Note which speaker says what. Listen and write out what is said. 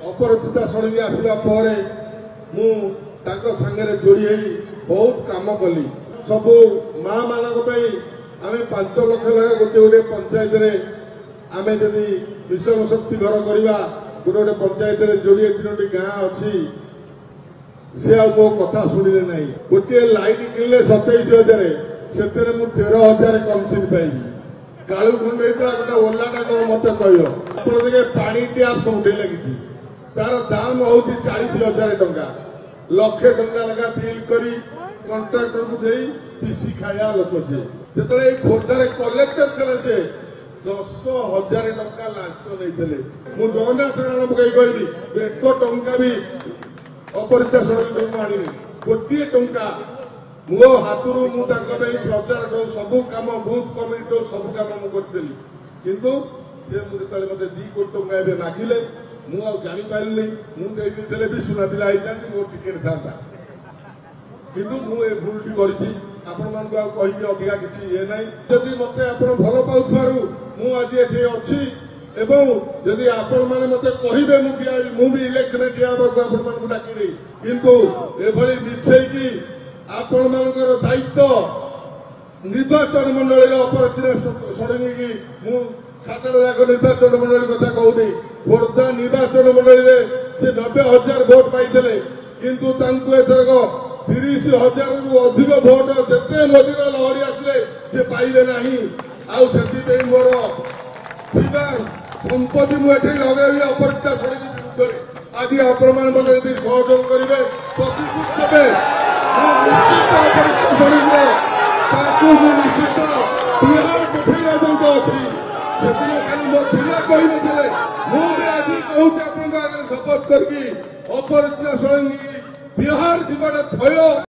Speaker 1: अपरचिता षडंगी आसवा पर सांगे जोड़ी बहुत काम कली सब माँ मान आम 5 लाख लगा गोटे गोटे पंचायत आम जदि मिशन शक्ति घर करवा गोटे गोटे पंचायत जोड़े 3टी गाँ अच्छी सी आ मो कथा शुणिले ना गोटे लाइट किणले 27,000 से 13,000 कमिशन पाइबी कालू खंड गोटे ओलाटा कौन मत कह पानी टैप सब लगी तार दाम हूँ 40,000 टंका लक्षे टंका लगा बिल कर कंट्राक्टर को दे पीसी खाया लोक से जो खोर्धार कलेक्टर थे से 10,000 टंका लांच नहीं मुझे जगन्नाथ राणा कहली 1 टंका भी अपरिचिता षडंगी आनी गोटे टंका मो हाथ प्रचार सबू कम बूथ कमिटी सब कम मुझे किंतु से मुझे मत 2 कोटी टंका ए मागिले मुझे मुझे भी सुना पिला मोर टिकेट था किंतु मुझे भूलटी करी अधिका किसी ये ना जदि मत भल पाऊ मुझे अच्छी एवं जदि आपण मैंने मत कहे मुझे इलेक्शन ठिया डाकिनी किंतु एभली मिछेकी आपण मान दायित्व निर्वाचन मंडल अपरचिता षडंगी की मुझे जाक निर्वाचन मंडल कथा कहूनी खोर्धा निर्वाचन मंडल से 90,000 भोट पाई किंतु एथरक 30,000 रु अधिक भोट जिते मोदी लहरी आसले से पाइबे नहीं आउ मोर संपत्ति मुझे लगे अपरचिता षडंगी विरुद्ध आज आपण मैंने सहयोग करेंगे प्रतिशोध देवे निश्चित बिहार पठेगा जो अच्छी खाली मो पिला कही नथिले मुझे आज कहूँ शपथ करके अपरचिता षडंगी बिहार जीवन थय।